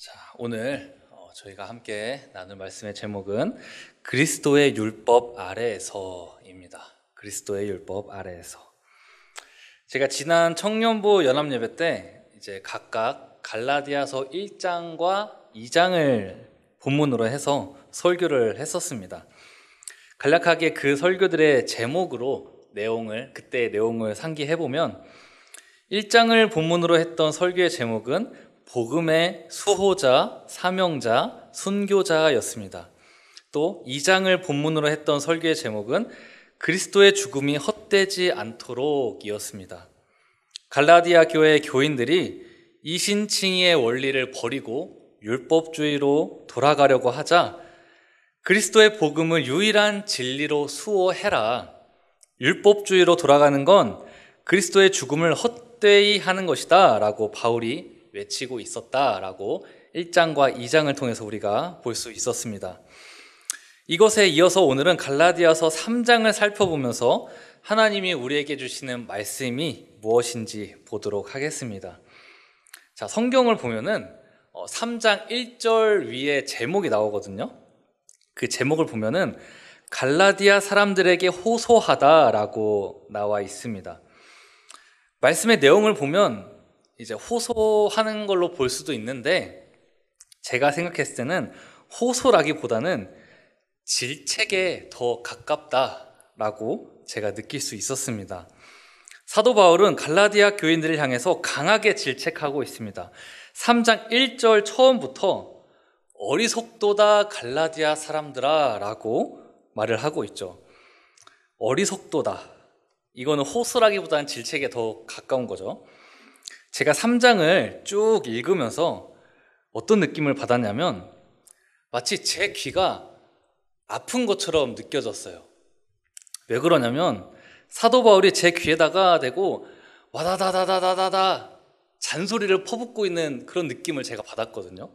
자, 오늘 저희가 함께 나눌 말씀의 제목은 그리스도의 율법 아래에서입니다. 그리스도의 율법 아래에서. 제가 지난 청년부 연합예배 때 이제 각각 갈라디아서 1장과 2장을 본문으로 해서 설교를 했었습니다. 간략하게 그 설교들의 제목으로 그때의 내용을 상기해보면 1장을 본문으로 했던 설교의 제목은 복음의 수호자, 사명자, 순교자였습니다. 또 2장을 본문으로 했던 설교의 제목은 그리스도의 죽음이 헛되지 않도록 이었습니다. 갈라디아 교회 교인들이 이신칭의의 원리를 버리고 율법주의로 돌아가려고 하자 그리스도의 복음을 유일한 진리로 수호해라. 율법주의로 돌아가는 건 그리스도의 죽음을 헛되이 하는 것이다 라고 바울이 외치고 있었다라고 1장과 2장을 통해서 우리가 볼 수 있었습니다. 이것에 이어서 오늘은 갈라디아서 3장을 살펴보면서 하나님이 우리에게 주시는 말씀이 무엇인지 보도록 하겠습니다. 자, 성경을 보면은 3장 1절 위에 제목이 나오거든요. 그 제목을 보면은 갈라디아 사람들에게 호소하다라고 나와 있습니다. 말씀의 내용을 보면 이제 호소하는 걸로 볼 수도 있는데 제가 생각했을 때는 호소라기보다는 질책에 더 가깝다라고 제가 느낄 수 있었습니다. 사도 바울은 갈라디아 교인들을 향해서 강하게 질책하고 있습니다. 3장 1절 처음부터 어리석도다 갈라디아 사람들아 라고 말을 하고 있죠. 어리석도다. 이거는 호소라기보다는 질책에 더 가까운 거죠. 제가 3장을 쭉 읽으면서 어떤 느낌을 받았냐면 마치 제 귀가 아픈 것처럼 느껴졌어요. 왜 그러냐면 사도 바울이 제 귀에다가 대고 와다다다다다다 잔소리를 퍼붓고 있는 그런 느낌을 제가 받았거든요.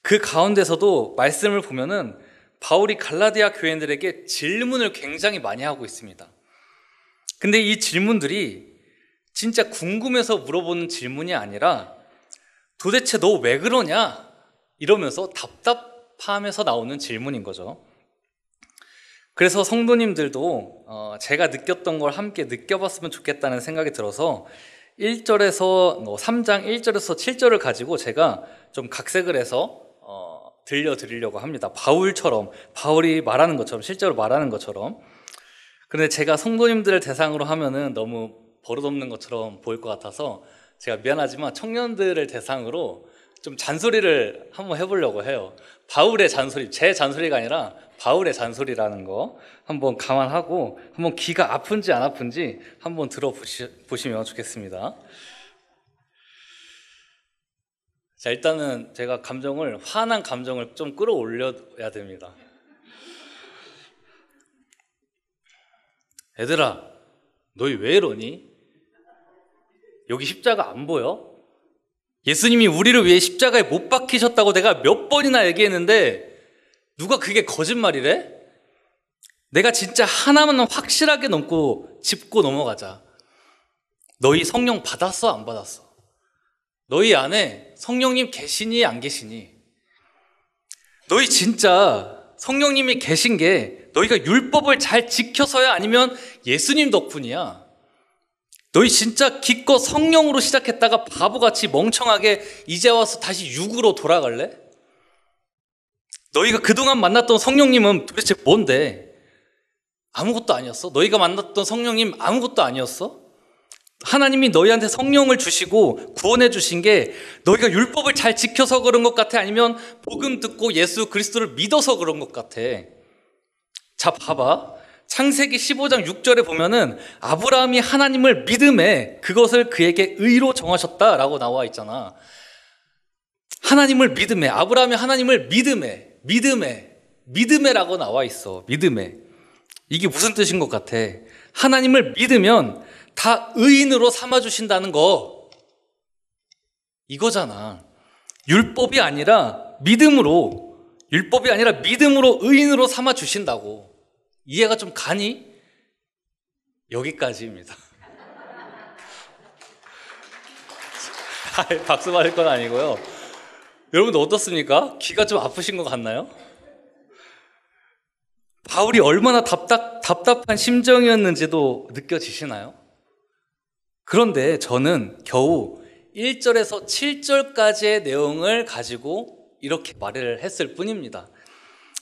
그 가운데서도 말씀을 보면은 바울이 갈라디아 교인들에게 질문을 굉장히 많이 하고 있습니다. 근데 이 질문들이 진짜 궁금해서 물어보는 질문이 아니라 도대체 너 왜 그러냐? 이러면서 답답함에서 나오는 질문인 거죠. 그래서 성도님들도 제가 느꼈던 걸 함께 느껴봤으면 좋겠다는 생각이 들어서 1절에서 3장 1절에서 7절을 가지고 제가 좀 각색을 해서 들려드리려고 합니다. 바울이 말하는 것처럼, 실제로 말하는 것처럼. 그런데 제가 성도님들을 대상으로 하면은 너무 버릇없는 것처럼 보일 것 같아서 제가 미안하지만 청년들을 대상으로 좀 잔소리를 한번 해보려고 해요. 바울의 잔소리, 제 잔소리가 아니라 바울의 잔소리라는 거 한번 감안하고 한번 귀가 아픈지 안 아픈지 한번 들어보시면 좋겠습니다. 자, 일단은 제가 화난 감정을 좀 끌어올려야 됩니다. 얘들아, 너희 왜 이러니? 여기 십자가 안 보여? 예수님이 우리를 위해 십자가에 못 박히셨다고 내가 몇 번이나 얘기했는데 누가 그게 거짓말이래? 내가 진짜 하나만 확실하게 짚고 넘어가자. 너희 성령 받았어? 안 받았어? 너희 안에 성령님 계시니 안 계시니? 너희 진짜 성령님이 계신 게 너희가 율법을 잘 지켜서야 아니면 예수님 덕분이야? 너희 진짜 기껏 성령으로 시작했다가 바보같이 멍청하게 이제 와서 다시 육으로 돌아갈래? 너희가 그동안 만났던 성령님은 도대체 뭔데? 아무것도 아니었어? 너희가 만났던 성령님 아무것도 아니었어? 하나님이 너희한테 성령을 주시고 구원해 주신 게 너희가 율법을 잘 지켜서 그런 것 같아? 아니면 복음 듣고 예수 그리스도를 믿어서 그런 것 같아? 자, 봐봐. 창세기 15장 6절에 보면은 아브라함이 하나님을 믿음에 그것을 그에게 의로 정하셨다라고 나와 있잖아. 하나님을 믿음에, 아브라함이 하나님을 믿음에라고 나와 있어. 믿음에. 이게 무슨 뜻인 것 같아? 하나님을 믿으면 다 의인으로 삼아주신다는 거 이거잖아. 율법이 아니라 믿음으로 의인으로 삼아주신다고. 이해가 좀 가니? 여기까지입니다. 박수 받을 건 아니고요. 여러분 어떻습니까? 귀가 좀 아프신 것 같나요? 바울이 얼마나 답답한 심정이었는지도 느껴지시나요? 그런데 저는 겨우 1절에서 7절까지의 내용을 가지고 이렇게 말을 했을 뿐입니다.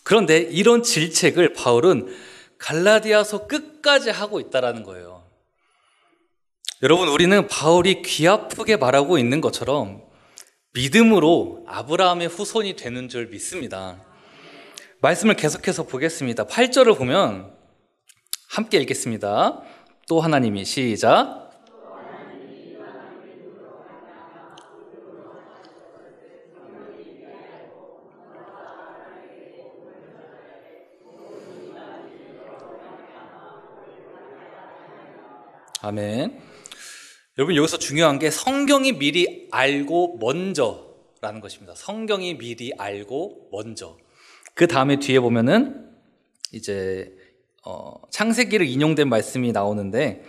그런데 이런 질책을 바울은 갈라디아서 끝까지 하고 있다는 거예요. 여러분, 우리는 바울이 귀 아프게 말하고 있는 것처럼 믿음으로 아브라함의 후손이 되는 줄 믿습니다. 말씀을 계속해서 보겠습니다. 8절을 보면 함께 읽겠습니다. 또 하나님이 시작. 아멘. 여러분, 여기서 중요한 게 성경이 미리 알고 먼저라는 것입니다. 성경이 미리 알고 먼저. 그 다음에 뒤에 보면은 이제 창세기를 인용된 말씀이 나오는데,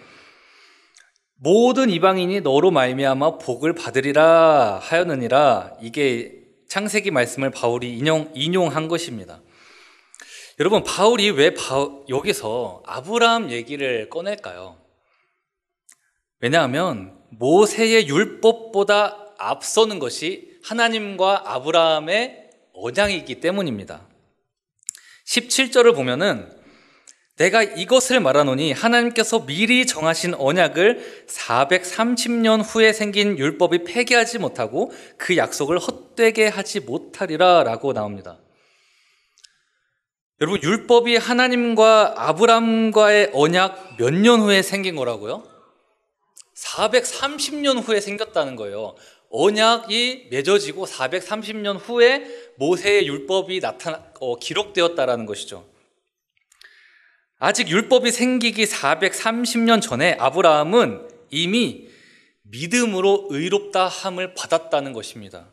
모든 이방인이 너로 말미암아 복을 받으리라 하였느니라. 이게 창세기 말씀을 바울이 인용한 것입니다. 여러분, 바울이 왜 여기서 아브라함 얘기를 꺼낼까요? 왜냐하면 모세의 율법보다 앞서는 것이 하나님과 아브라함의 언약이기 때문입니다. 17절을 보면은 내가 이것을 말하노니 하나님께서 미리 정하신 언약을 430년 후에 생긴 율법이 폐기하지 못하고 그 약속을 헛되게 하지 못하리라 라고 나옵니다. 여러분, 율법이 하나님과 아브라함과의 언약 몇 년 후에 생긴 거라고요? 430년 후에 생겼다는 거예요. 언약이 맺어지고 430년 후에 모세의 율법이 기록되었다라는 것이죠. 아직 율법이 생기기 430년 전에 아브라함은 이미 믿음으로 의롭다 함을 받았다는 것입니다.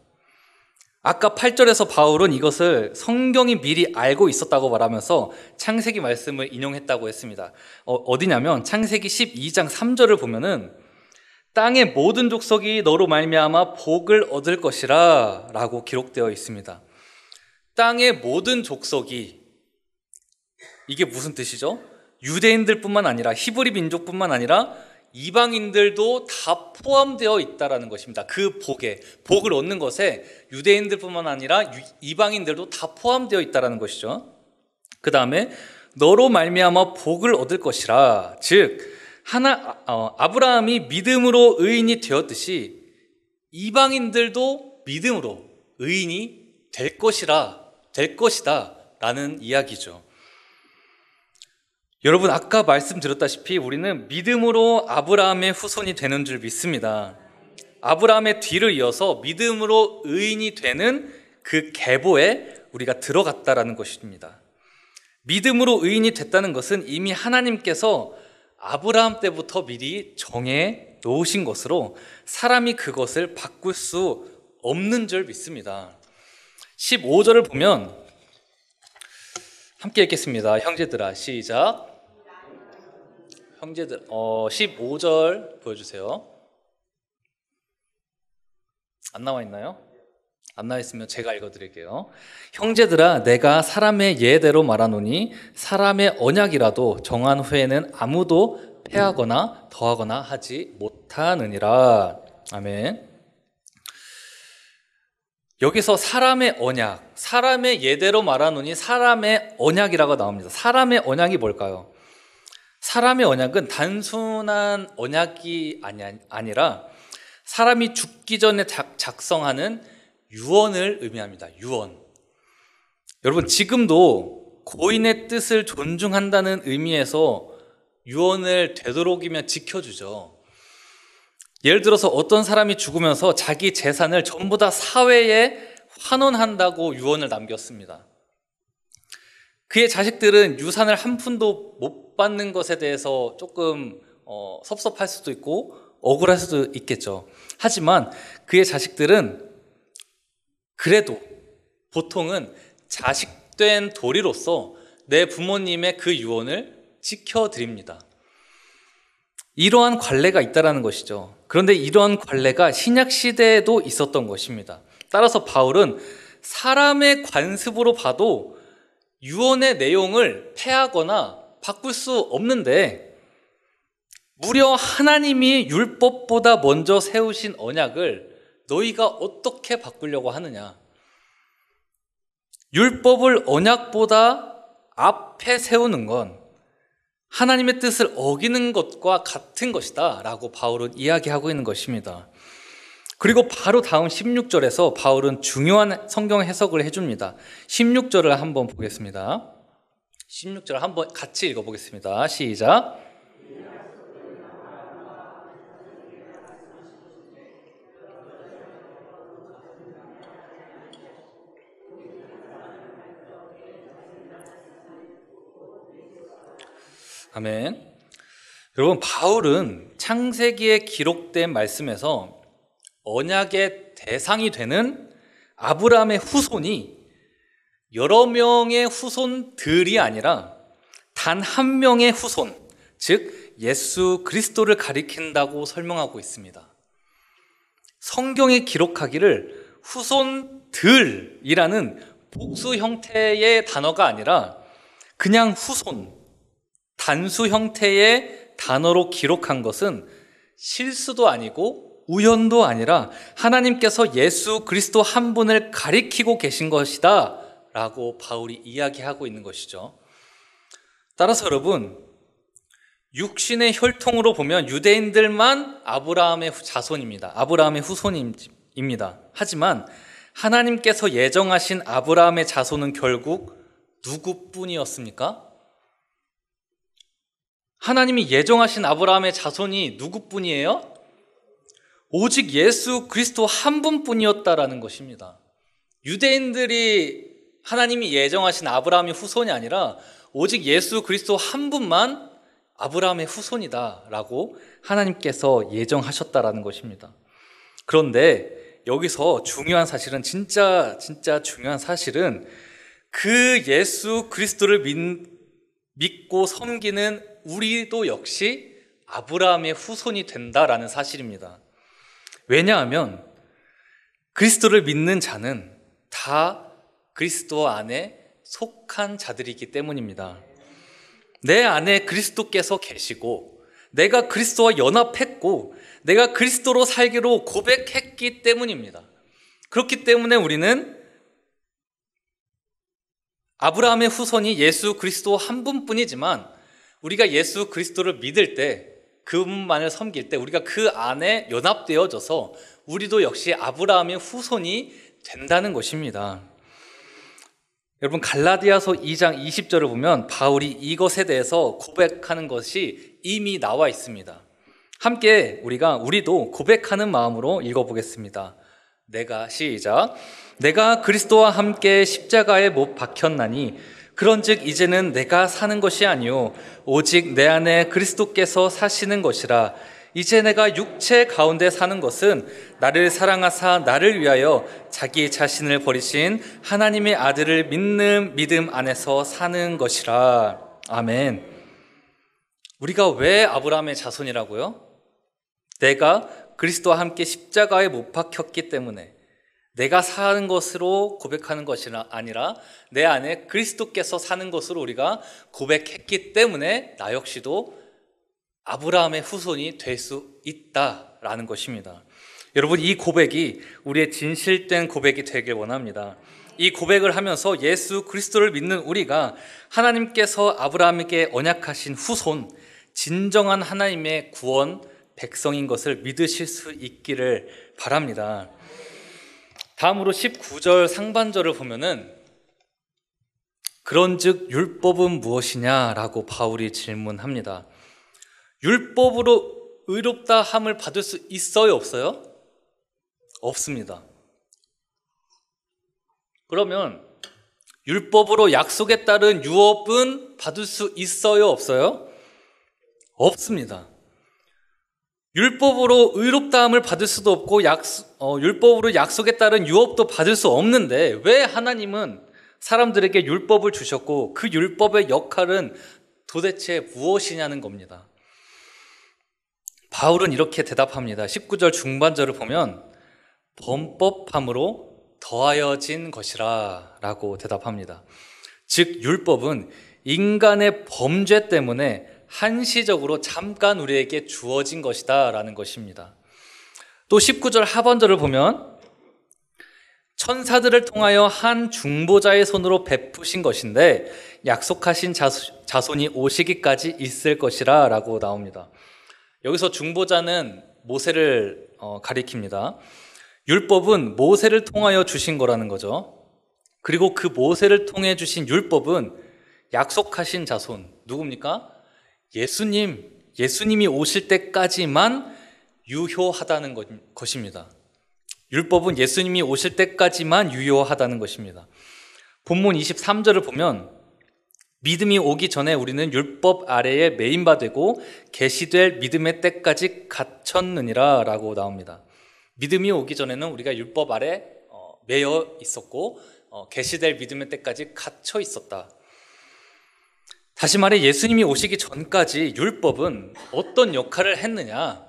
아까 8절에서 바울은 이것을 성경이 미리 알고 있었다고 말하면서 창세기 말씀을 인용했다고 했습니다. 어디냐면 창세기 12장 3절을 보면은 땅의 모든 족속이 너로 말미암아 복을 얻을 것이라 라고 기록되어 있습니다. 땅의 모든 족속이, 이게 무슨 뜻이죠? 유대인들뿐만 아니라 히브리 민족뿐만 아니라 이방인들도 다 포함되어 있다는 것입니다. 그 복을 얻는 것에 유대인들뿐만 아니라 이방인들도 다 포함되어 있다는 것이죠. 그 다음에 너로 말미암아 복을 얻을 것이라, 즉 아브라함이 믿음으로 의인이 되었듯이 이방인들도 믿음으로 의인이 될 것이다 라는 이야기죠. 여러분, 아까 말씀드렸다시피 우리는 믿음으로 아브라함의 후손이 되는 줄 믿습니다. 아브라함의 뒤를 이어서 믿음으로 의인이 되는 그 계보에 우리가 들어갔다라는 것입니다. 믿음으로 의인이 됐다는 것은 이미 하나님께서 아브라함 때부터 미리 정해 놓으신 것으로 사람이 그것을 바꿀 수 없는 줄 믿습니다. 15절을 보면 함께 읽겠습니다. 형제들아, 시작. 형제들, 15절 보여주세요. 안 나와 있나요? 안 나와 있으면 제가 읽어드릴게요. 형제들아, 내가 사람의 예대로 말하노니 사람의 언약이라도 정한 후에는 아무도 패하거나 더하거나 하지 못하느니라. 아멘. 여기서 사람의 언약, 사람의 예대로 말하노니 사람의 언약이라고 나옵니다. 사람의 언약이 뭘까요? 사람의 언약은 단순한 언약이 아니라 사람이 죽기 전에 작성하는 유언을 의미합니다. 유언. 여러분, 지금도 고인의 뜻을 존중한다는 의미에서 유언을 되도록이면 지켜주죠. 예를 들어서 어떤 사람이 죽으면서 자기 재산을 전부 다 사회에 환원한다고 유언을 남겼습니다. 그의 자식들은 유산을 한 푼도 못 받는 것에 대해서 조금 섭섭할 수도 있고 억울할 수도 있겠죠. 하지만 그의 자식들은 그래도 보통은 자식된 도리로서 내 부모님의 그 유언을 지켜드립니다. 이러한 관례가 있다는 것이죠. 그런데 이러한 관례가 신약 시대에도 있었던 것입니다. 따라서 바울은 사람의 관습으로 봐도 유언의 내용을 폐하거나 바꿀 수 없는데 무려 하나님이 율법보다 먼저 세우신 언약을 너희가 어떻게 바꾸려고 하느냐? 율법을 언약보다 앞에 세우는 건 하나님의 뜻을 어기는 것과 같은 것이다 라고 바울은 이야기하고 있는 것입니다. 그리고 바로 다음 16절에서 바울은 중요한 성경 해석을 해줍니다. 16절을 한번 보겠습니다. 16절 한번 같이 읽어보겠습니다. 시작. 아멘. 여러분, 바울은 창세기에 기록된 말씀에서 언약의 대상이 되는 아브라함의 후손이 여러 명의 후손들이 아니라 단 한 명의 후손, 즉 예수 그리스도를 가리킨다고 설명하고 있습니다. 성경에 기록하기를 후손들이라는 복수 형태의 단어가 아니라 그냥 후손, 단수 형태의 단어로 기록한 것은 실수도 아니고 우연도 아니라 하나님께서 예수 그리스도 한 분을 가리키고 계신 것이다 라고 바울이 이야기하고 있는 것이죠. 따라서 여러분, 육신의 혈통으로 보면 유대인들만 아브라함의 자손입니다. 아브라함의 후손입니다. 하지만 하나님께서 예정하신 아브라함의 자손은 결국 누구뿐이었습니까? 하나님이 예정하신 아브라함의 자손이 누구뿐이에요? 오직 예수 그리스도 한 분뿐이었다라는 것입니다. 유대인들이 하나님이 예정하신 아브라함의 후손이 아니라 오직 예수 그리스도 한 분만 아브라함의 후손이다라고 하나님께서 예정하셨다라는 것입니다. 그런데 여기서 중요한 사실은 진짜 중요한 사실은 그 예수 그리스도를 믿고 섬기는 우리도 역시 아브라함의 후손이 된다라는 사실입니다. 왜냐하면 그리스도를 믿는 자는 다 그리스도 안에 속한 자들이기 때문입니다. 내 안에 그리스도께서 계시고 내가 그리스도와 연합했고 내가 그리스도로 살기로 고백했기 때문입니다. 그렇기 때문에 우리는 아브라함의 후손이 예수 그리스도 한 분뿐이지만 우리가 예수 그리스도를 믿을 때 그분만을 섬길 때 우리가 그 안에 연합되어져서 우리도 역시 아브라함의 후손이 된다는 것입니다. 여러분, 갈라디아서 2장 20절을 보면 바울이 이것에 대해서 고백하는 것이 이미 나와 있습니다. 함께 우리도 고백하는 마음으로 읽어보겠습니다. 시작. 내가 그리스도와 함께 십자가에 못 박혔나니 그런즉 이제는 내가 사는 것이 아니요 오직 내 안에 그리스도께서 사시는 것이라. 이제 내가 육체 가운데 사는 것은 나를 사랑하사 나를 위하여 자기 자신을 버리신 하나님의 아들을 믿는 믿음 안에서 사는 것이라. 아멘. 우리가 왜 아브라함의 자손이라고요? 내가 그리스도와 함께 십자가에 못 박혔기 때문에 내가 사는 것으로 고백하는 것이 아니라 내 안에 그리스도께서 사는 것으로 우리가 고백했기 때문에 나 역시도 아브라함의 후손이 될 수 있다라는 것입니다. 여러분, 이 고백이 우리의 진실된 고백이 되길 원합니다. 이 고백을 하면서 예수 그리스도를 믿는 우리가 하나님께서 아브라함에게 언약하신 후손, 진정한 하나님의 구원 백성인 것을 믿으실 수 있기를 바랍니다. 다음으로 19절 상반절을 보면은 그런즉 율법은 무엇이냐라고 바울이 질문합니다. 율법으로 의롭다 함을 받을 수 있어요, 없어요? 없습니다. 그러면 율법으로 약속에 따른 유업은 받을 수 있어요, 없어요? 없습니다. 율법으로 의롭다함을 받을 수도 없고 율법으로 약속에 따른 유업도 받을 수 없는데 왜 하나님은 사람들에게 율법을 주셨고 그 율법의 역할은 도대체 무엇이냐는 겁니다. 바울은 이렇게 대답합니다. 19절 중반절을 보면 범법함으로 더하여진 것이라 라고 대답합니다. 즉 율법은 인간의 범죄 때문에 한시적으로 잠깐 우리에게 주어진 것이다 라는 것입니다. 또 19절 하반절을 보면 천사들을 통하여 한 중보자의 손으로 베푸신 것인데 약속하신 자손이 오시기까지 있을 것이라 라고 나옵니다. 여기서 중보자는 모세를 가리킵니다. 율법은 모세를 통하여 주신 거라는 거죠. 그리고 그 모세를 통해 주신 율법은 약속하신 자손, 누굽니까? 예수님이 오실 때까지만 유효하다는 것입니다. 율법은 예수님이 오실 때까지만 유효하다는 것입니다. 본문 23절을 보면 믿음이 오기 전에 우리는 율법 아래에 매인바 되고 계시될 믿음의 때까지 갇혔느니라 라고 나옵니다. 믿음이 오기 전에는 우리가 율법 아래 매여 있었고 계시될 믿음의 때까지 갇혀 있었다. 다시 말해 예수님이 오시기 전까지 율법은 어떤 역할을 했느냐?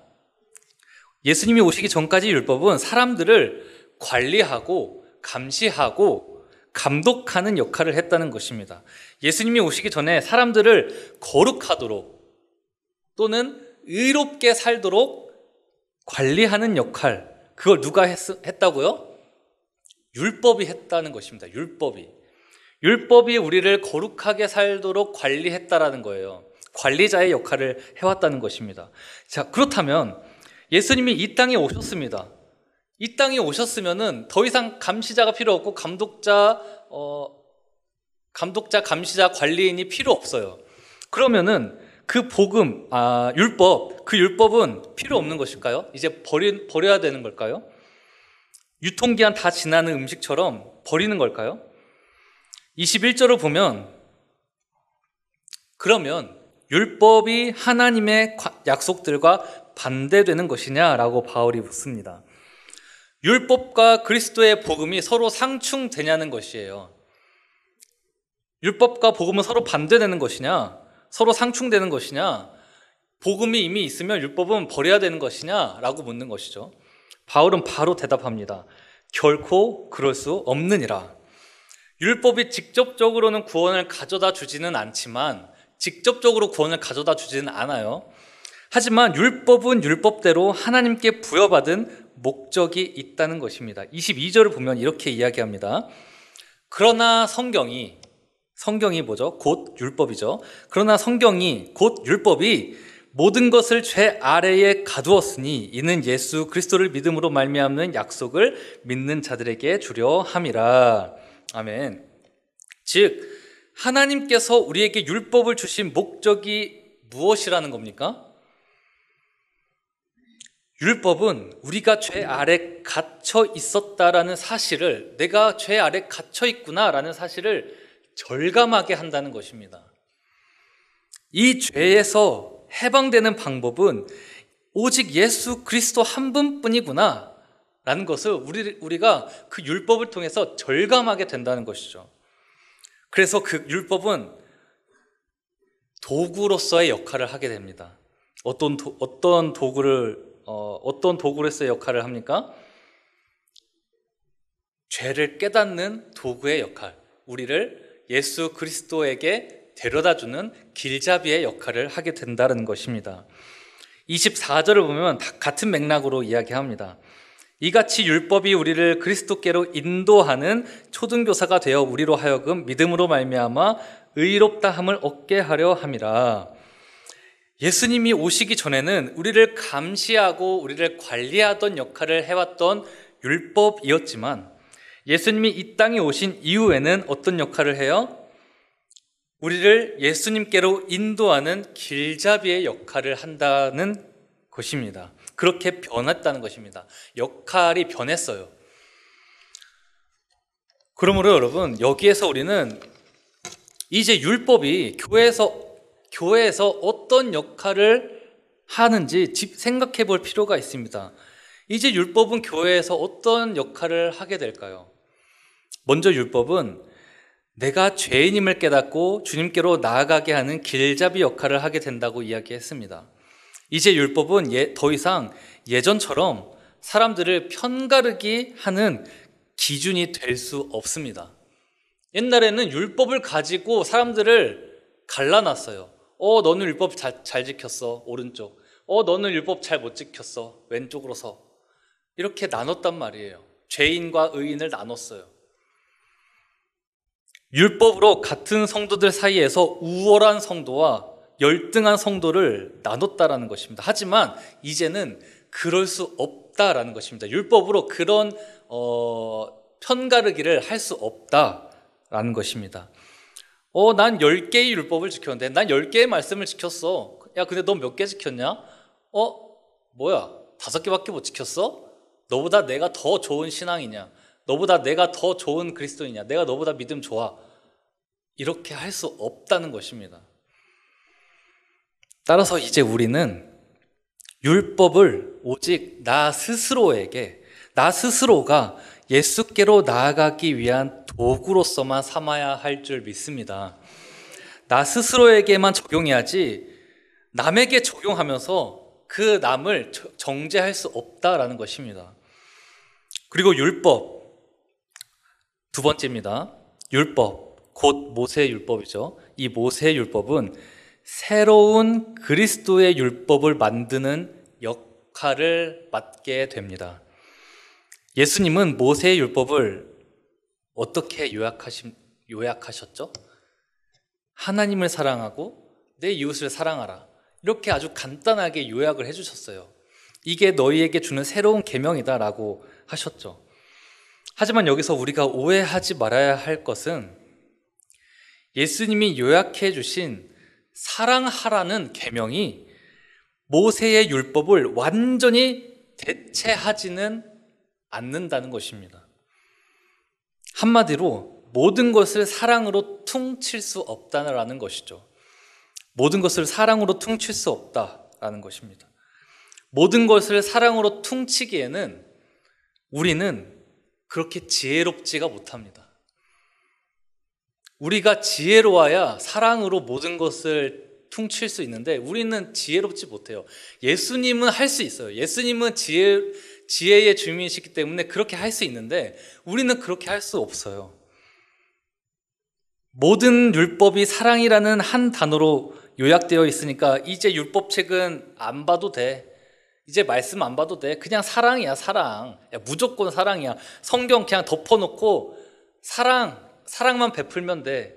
예수님이 오시기 전까지 율법은 사람들을 관리하고 감시하고 감독하는 역할을 했다는 것입니다. 예수님이 오시기 전에 사람들을 거룩하도록 또는 의롭게 살도록 관리하는 역할, 그걸 누가 했다고요? 율법이 했다는 것입니다. 율법이 우리를 거룩하게 살도록 관리했다라는 거예요. 관리자의 역할을 해왔다는 것입니다. 자, 그렇다면 예수님이 이 땅에 오셨습니다. 이 땅에 오셨으면은 더 이상 감시자가 필요 없고 감독자, 감시자, 관리인이 필요 없어요. 그러면은 그 율법은 필요 없는 것일까요? 이제 버려야 되는 걸까요? 유통기한 다 지나는 음식처럼 버리는 걸까요? 21절을 보면 그러면 율법이 하나님의 약속들과 반대되는 것이냐라고 바울이 묻습니다. 율법과 그리스도의 복음이 서로 상충되냐는 것이에요. 율법과 복음은 서로 반대되는 것이냐? 서로 상충되는 것이냐? 복음이 이미 있으면 율법은 버려야 되는 것이냐? 라고 묻는 것이죠. 바울은 바로 대답합니다. 결코 그럴 수 없느니라. 율법이 직접적으로는 구원을 가져다 주지는 않지만 직접적으로 구원을 가져다 주지는 않아요. 하지만 율법은 율법대로 하나님께 부여받은 목적이 있다는 것입니다. 22절을 보면 이렇게 이야기합니다. 그러나 성경이 뭐죠? 곧 율법이죠. 그러나 성경이 곧 율법이 모든 것을 죄 아래에 가두었으니 이는 예수 그리스도를 믿음으로 말미암는 약속을 믿는 자들에게 주려 함이라. 아멘. 즉 하나님께서 우리에게 율법을 주신 목적이 무엇이라는 겁니까? 율법은 우리가 죄 아래 갇혀 있었다라는 사실을, 내가 죄 아래 갇혀 있구나라는 사실을 절감하게 한다는 것입니다. 이 죄에서 해방되는 방법은 오직 예수 그리스도 한 분뿐이구나 라는 것을 우리가 그 율법을 통해서 절감하게 된다는 것이죠. 그래서 그 율법은 도구로서의 역할을 하게 됩니다. 어떤 도구로서의 역할을 합니까? 죄를 깨닫는 도구의 역할, 우리를 예수 그리스도에게 데려다주는 길잡이의 역할을 하게 된다는 것입니다. 24절을 보면 같은 맥락으로 이야기합니다. 이같이 율법이 우리를 그리스도께로 인도하는 초등교사가 되어 우리로 하여금 믿음으로 말미암아 의롭다함을 얻게 하려 함이라. 예수님이 오시기 전에는 우리를 감시하고 우리를 관리하던 역할을 해왔던 율법이었지만 예수님이 이 땅에 오신 이후에는 어떤 역할을 해요? 우리를 예수님께로 인도하는 길잡이의 역할을 한다는 것입니다. 그렇게 변했다는 것입니다. 역할이 변했어요. 그러므로 여러분, 여기에서 우리는 이제 율법이 교회에서 어떤 역할을 하는지 생각해 볼 필요가 있습니다. 이제 율법은 교회에서 어떤 역할을 하게 될까요? 먼저 율법은 내가 죄인임을 깨닫고 주님께로 나아가게 하는 길잡이 역할을 하게 된다고 이야기했습니다. 이제 율법은 더 이상 예전처럼 사람들을 편가르기 하는 기준이 될 수 없습니다. 옛날에는 율법을 가지고 사람들을 갈라놨어요. 너는 율법 잘 지켰어, 오른쪽. 너는 율법 잘 못 지켰어, 왼쪽으로 서. 이렇게 나눴단 말이에요. 죄인과 의인을 나눴어요. 율법으로 같은 성도들 사이에서 우월한 성도와 열등한 성도를 나눴다라는 것입니다. 하지만 이제는 그럴 수 없다라는 것입니다. 율법으로 그런 편가르기를 할 수 없다라는 것입니다. 난 10개의 율법을 지켰는데, 난 10개의 말씀을 지켰어. 야, 근데 넌 몇 개 지켰냐? 뭐야, 5개밖에 못 지켰어? 너보다 내가 더 좋은 신앙이냐? 너보다 내가 더 좋은 그리스도이냐? 내가 너보다 믿음 좋아. 이렇게 할 수 없다는 것입니다. 따라서 이제 우리는 율법을 오직 나 스스로가 예수께로 나아가기 위한 도구로서만 삼아야 할 줄 믿습니다. 나 스스로에게만 적용해야지 남에게 적용하면서 그 남을 정죄할 수 없다라는 것입니다. 그리고 율법, 두 번째입니다. 율법, 곧 모세의 율법이죠. 이 모세의 율법은 새로운 그리스도의 율법을 만드는 역할을 맡게 됩니다. 예수님은 모세의 율법을 어떻게 요약하셨죠? 하나님을 사랑하고 내 이웃을 사랑하라. 이렇게 아주 간단하게 요약을 해주셨어요. 이게 너희에게 주는 새로운 계명이다라고 하셨죠. 하지만 여기서 우리가 오해하지 말아야 할 것은 예수님이 요약해 주신 사랑하라는 계명이 모세의 율법을 완전히 대체하지는 않는다는 것입니다. 한마디로 모든 것을 사랑으로 퉁칠 수 없다는 것이죠. 모든 것을 사랑으로 퉁칠 수 없다라는 것입니다. 모든 것을 사랑으로 퉁치기에는 우리는 그렇게 지혜롭지가 못합니다. 우리가 지혜로워야 사랑으로 모든 것을 퉁칠 수 있는데 우리는 지혜롭지 못해요. 예수님은 할 수 있어요. 예수님은 지혜의 주민이시기 때문에 그렇게 할 수 있는데 우리는 그렇게 할 수 없어요. 모든 율법이 사랑이라는 한 단어로 요약되어 있으니까 이제 율법책은 안 봐도 돼. 이제 말씀 안 봐도 돼. 그냥 사랑이야, 사랑. 야, 무조건 사랑이야. 성경 그냥 덮어놓고 사랑만 베풀면 돼.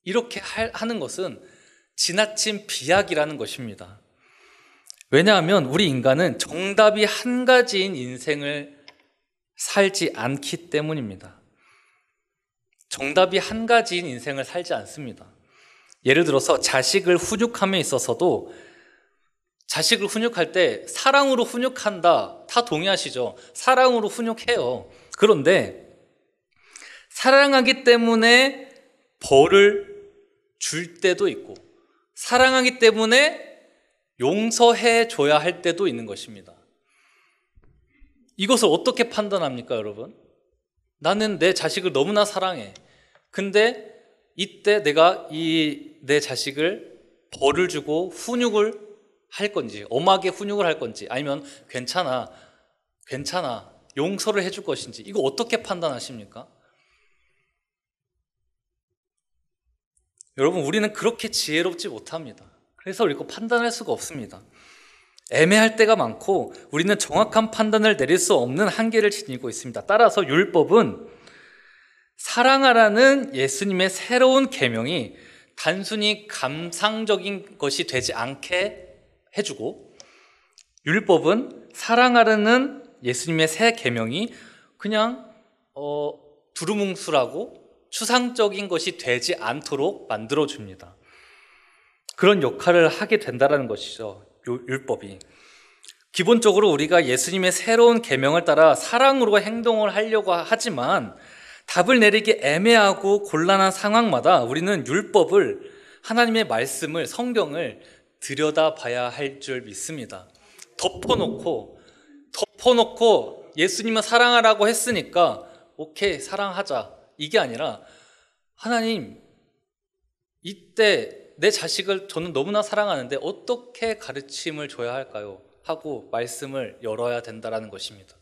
이렇게 하는 것은 지나친 비약이라는 것입니다. 왜냐하면 우리 인간은 정답이 한 가지인 인생을 살지 않기 때문입니다. 정답이 한 가지인 인생을 살지 않습니다. 예를 들어서 자식을 훈육함에 있어서도 자식을 훈육할 때 사랑으로 훈육한다. 다 동의하시죠? 사랑으로 훈육해요. 그런데 사랑하기 때문에 벌을 줄 때도 있고 사랑하기 때문에 용서해 줘야 할 때도 있는 것입니다. 이것을 어떻게 판단합니까, 여러분? 나는 내 자식을 너무나 사랑해. 근데 이때 내가 내 자식을 벌을 주고 훈육을 할 건지, 엄하게 훈육을 할 건지, 아니면 괜찮아, 용서를 해줄 것인지, 이거 어떻게 판단하십니까? 여러분, 우리는 그렇게 지혜롭지 못합니다. 그래서 이거 판단할 수가 없습니다. 애매할 때가 많고 우리는 정확한 판단을 내릴 수 없는 한계를 지니고 있습니다. 따라서 율법은 사랑하라는 예수님의 새로운 계명이 단순히 감상적인 것이 되지 않게 해주고, 율법은 사랑하라는 예수님의 새 계명이 그냥 두루뭉술하고 추상적인 것이 되지 않도록 만들어줍니다. 그런 역할을 하게 된다는 것이죠, 율법이. 기본적으로 우리가 예수님의 새로운 계명을 따라 사랑으로 행동을 하려고 하지만 답을 내리기 애매하고 곤란한 상황마다 우리는 율법을, 하나님의 말씀을, 성경을 들여다봐야 할 줄 믿습니다. 덮어놓고 예수님은 사랑하라고 했으니까 오케이, 사랑하자, 이게 아니라 하나님, 이때 내 자식을 저는 너무나 사랑하는데 어떻게 가르침을 줘야 할까요? 하고 말씀을 열어야 된다는 것입니다.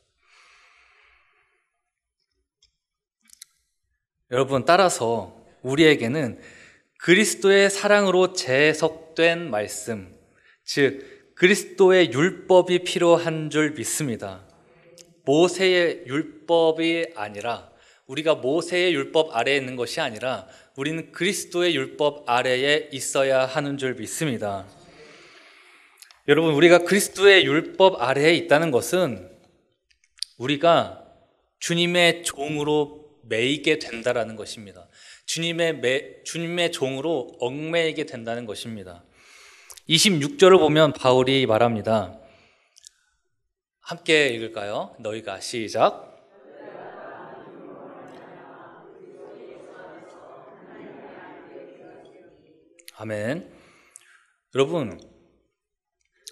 여러분, 따라서 우리에게는 그리스도의 사랑으로 재해석된 말씀, 즉 그리스도의 율법이 필요한 줄 믿습니다. 모세의 율법이 아니라, 우리가 모세의 율법 아래에 있는 것이 아니라 우리는 그리스도의 율법 아래에 있어야 하는 줄 믿습니다. 여러분, 우리가 그리스도의 율법 아래에 있다는 것은 우리가 주님의 종으로 매이게 된다라는 것입니다. 주님의 종으로 얽매이게 된다는 것입니다. 26절을 보면 바울이 말합니다. 함께 읽을까요? 너희가 시작. 아멘. 여러분,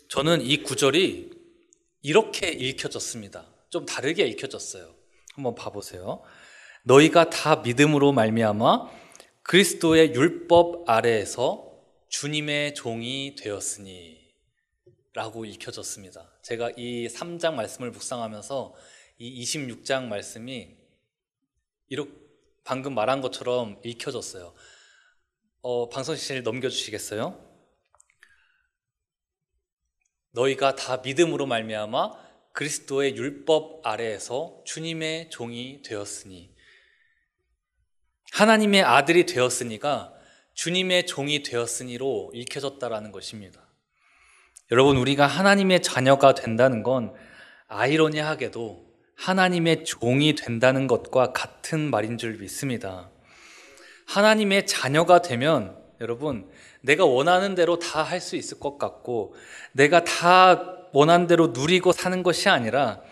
저는 이 구절이 이렇게 읽혀졌습니다. 좀 다르게 읽혀졌어요. 한번 봐보세요. 너희가 다 믿음으로 말미암아 그리스도의 율법 아래에서 주님의 종이 되었으니 라고 읽혀졌습니다. 제가 이 3장 말씀을 묵상하면서 이 26장 말씀이 이렇게 방금 말한 것처럼 읽혀졌어요. 방송실 넘겨주시겠어요? 너희가 다 믿음으로 말미암아 그리스도의 율법 아래에서 주님의 종이 되었으니, 하나님의 아들이 되었으니가 주님의 종이 되었으니로 읽혀졌다라는 것입니다. 여러분, 우리가 하나님의 자녀가 된다는 건 아이러니하게도 하나님의 종이 된다는 것과 같은 말인 줄 믿습니다. 하나님의 자녀가 되면 여러분, 내가 원하는 대로 다 할 수 있을 것 같고 내가 다 원하는 대로 누리고 사는 것이 아니라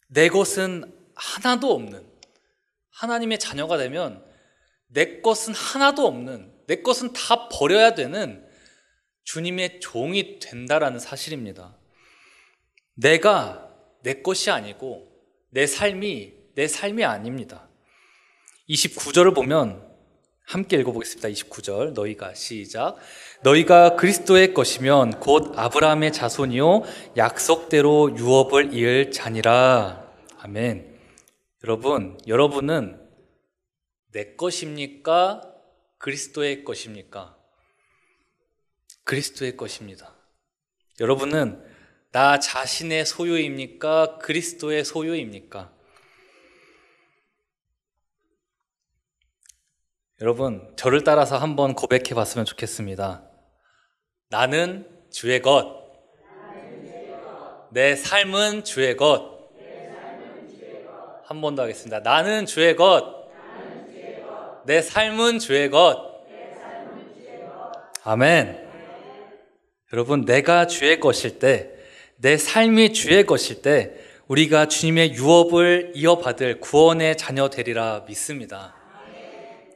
내 것은 하나도 없는, 하나님의 자녀가 되면 내 것은 하나도 없는, 내 것은 다 버려야 되는 주님의 종이 된다라는 사실입니다. 내가 내 것이 아니고 내 삶이 아닙니다. 29절을 보면 함께 읽어보겠습니다. 29절 너희가 시작. 너희가 그리스도의 것이면 곧 아브라함의 자손이요 약속대로 유업을 이을 자니라. 아멘. 여러분은 내 것입니까? 그리스도의 것입니까? 그리스도의 것입니다. 여러분은 나 자신의 소유입니까? 그리스도의 소유입니까? 여러분, 저를 따라서 한번 고백해 봤으면 좋겠습니다. 나는 주의 것. 내 삶은 주의 것. 한 번 더 하겠습니다. 나는 주의 것. 내 삶은 주의 것. 아멘. 여러분, 내가 주의 것일 때, 내 삶이 주의 것일 때 우리가 주님의 유업을 이어받을 구원의 자녀 되리라 믿습니다.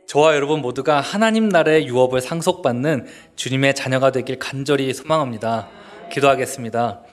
저와 여러분 모두가 하나님 나라의 유업을 상속받는 주님의 자녀가 되길 간절히 소망합니다. 기도하겠습니다.